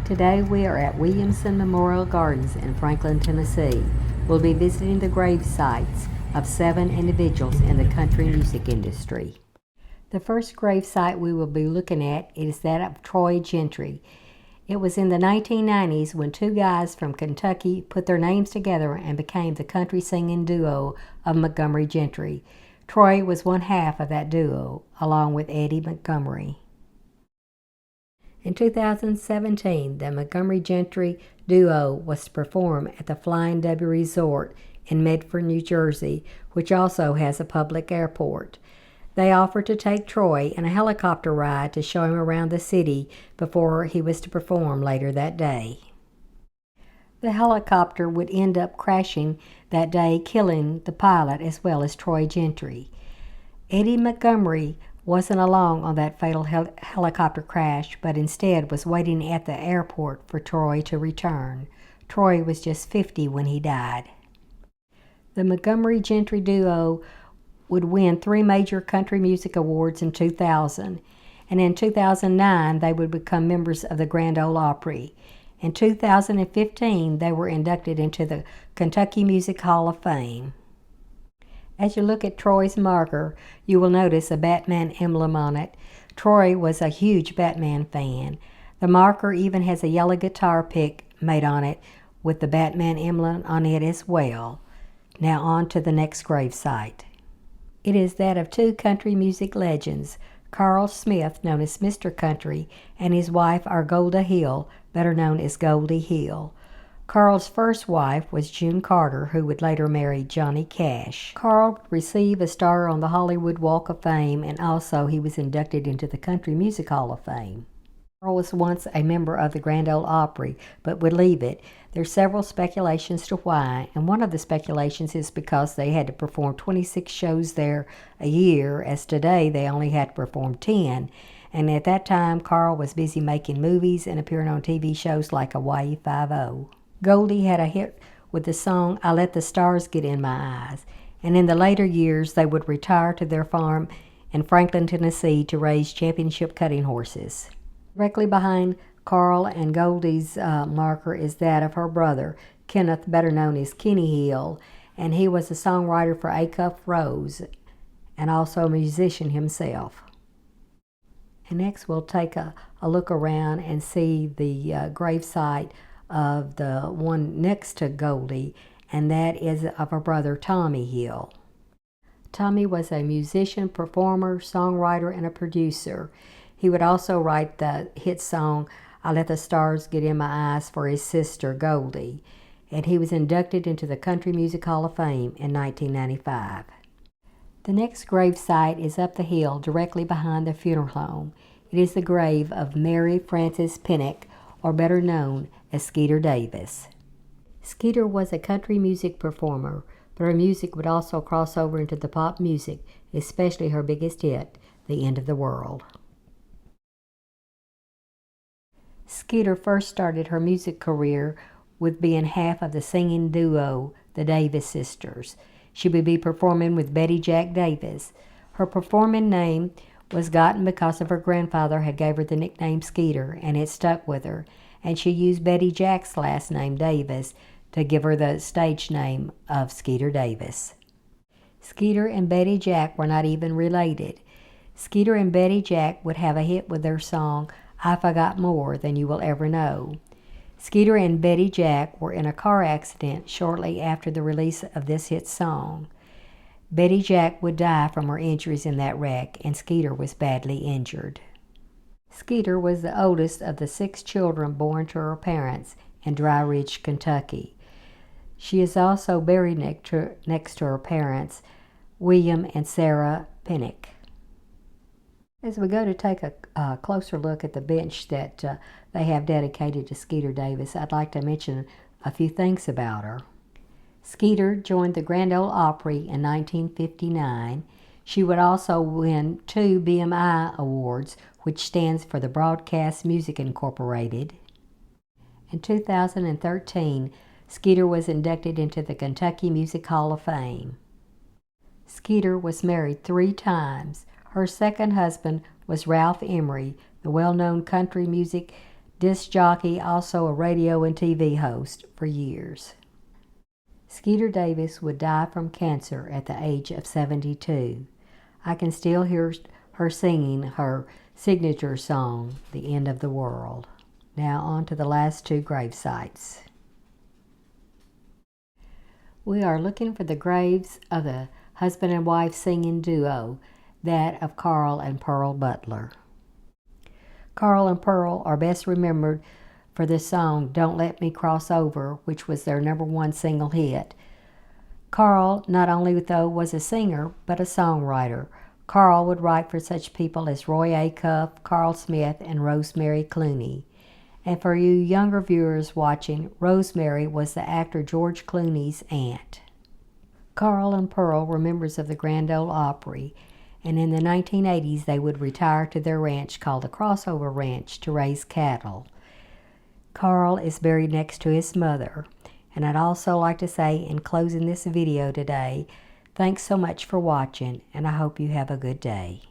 Today we are at Williamson Memorial Gardens in Franklin, Tennessee. We'll be visiting the grave sites of 7 individuals in the country music industry. The first grave site we will be looking at is that of Troy Gentry. It was in the 1990s when 2 guys from Kentucky put their names together and became the country singing duo of Montgomery Gentry. Troy was one half of that duo, along with Eddie Montgomery. In 2017, the Montgomery Gentry duo was to perform at the Flying W Resort in Medford, New Jersey, which also has a public airport. They offered to take Troy in a helicopter ride to show him around the city before he was to perform later that day. The helicopter would end up crashing that day, killing the pilot as well as Troy Gentry. Eddie Montgomery wasn't along on that fatal helicopter crash, but instead was waiting at the airport for Troy to return. Troy was just 50 when he died. The Montgomery Gentry duo would win 3 major country music awards in 2000, and in 2009 they would become members of the Grand Ole Opry. In 2015 they were inducted into the Kentucky Music Hall of Fame. As you look at Troy's marker, you will notice a Batman emblem on it. Troy was a huge Batman fan. The marker even has a yellow guitar pick made on it with the Batman emblem on it as well. Now on to the next grave site. It is that of 2 country music legends, Carl Smith, known as Mr. Country, and his wife, Goldie Hill, better known as Goldie Hill. Carl's first wife was June Carter, who would later marry Johnny Cash. Carl received a star on the Hollywood Walk of Fame, and also he was inducted into the Country Music Hall of Fame. Carl was once a member of the Grand Ole Opry, but would leave it. There's several speculations to why, and one of the speculations is because they had to perform 26 shows there a year, as today they only had to perform 10. And at that time, Carl was busy making movies and appearing on TV shows like Hawaii Five-0. Goldie had a hit with the song I Let the Stars Get in My Eyes, and in the later years they would retire to their farm in Franklin, Tennessee to raise championship cutting horses. Directly behind Carl and Goldie's marker is that of her brother, Kenneth, better known as Kenny Hill, and he was a songwriter for Acuff Rose and also a musician himself. And next we'll take a look around and see the gravesite of the one next to Goldie, and that is of her brother Tommy Hill. Tommy was a musician, performer, songwriter, and a producer. He would also write the hit song I Let the Stars Get in My Eyes for his sister Goldie, and he was inducted into the Country Music Hall of Fame in 1995. The next gravesite is up the hill directly behind the funeral home. It is the grave of Mary Frances Pinnock, or better known as Skeeter Davis. Skeeter was a country music performer, but her music would also cross over into the pop music, especially her biggest hit, The End of the World. Skeeter first started her music career with being half of the singing duo, the Davis Sisters. She would be performing with Betty Jack Davis. Her performing name was gotten because of her grandfather had gave her the nickname Skeeter, and it stuck with her, and she used Betty Jack's last name, Davis, to give her the stage name of Skeeter Davis. Skeeter and Betty Jack were not even related. Skeeter and Betty Jack would have a hit with their song, I Forgot More Than You Will Ever Know. Skeeter and Betty Jack were in a car accident shortly after the release of this hit song. Betty Jack would die from her injuries in that wreck, and Skeeter was badly injured. Skeeter was the oldest of the 6 children born to her parents in Dry Ridge, Kentucky. She is also buried next to her parents, William and Sarah Pinnock. As we go to take a closer look at the bench that they have dedicated to Skeeter Davis, I'd like to mention a few things about her. Skeeter joined the Grand Ole Opry in 1959. She would also win 2 BMI awards, which stands for the Broadcast Music Incorporated. In 2013, Skeeter was inducted into the Kentucky Music Hall of Fame. Skeeter was married 3 times. Her second husband was Ralph Emery, the well-known country music disc jockey, also a radio and TV host for years. Skeeter Davis would die from cancer at the age of 72. I can still hear her singing her signature song, The End of the World. Now on to the last two grave sites. We are looking for the graves of the husband and wife singing duo, that of Carl and Pearl Butler. Carl and Pearl are best remembered for the song Don't Let Me Cross Over, which was their #1 single hit. Carl not only though was a singer, but a songwriter. Carl would write for such people as Roy Acuff, Carl Smith, and Rosemary Clooney. And for you younger viewers watching, Rosemary was the actor George Clooney's aunt. Carl and Pearl were members of the Grand Ole Opry, and in the 1980s they would retire to their ranch called the Crossover Ranch to raise cattle. Carl is buried next to his mother. And I'd also like to say in closing this video today, thanks so much for watching, and I hope you have a good day.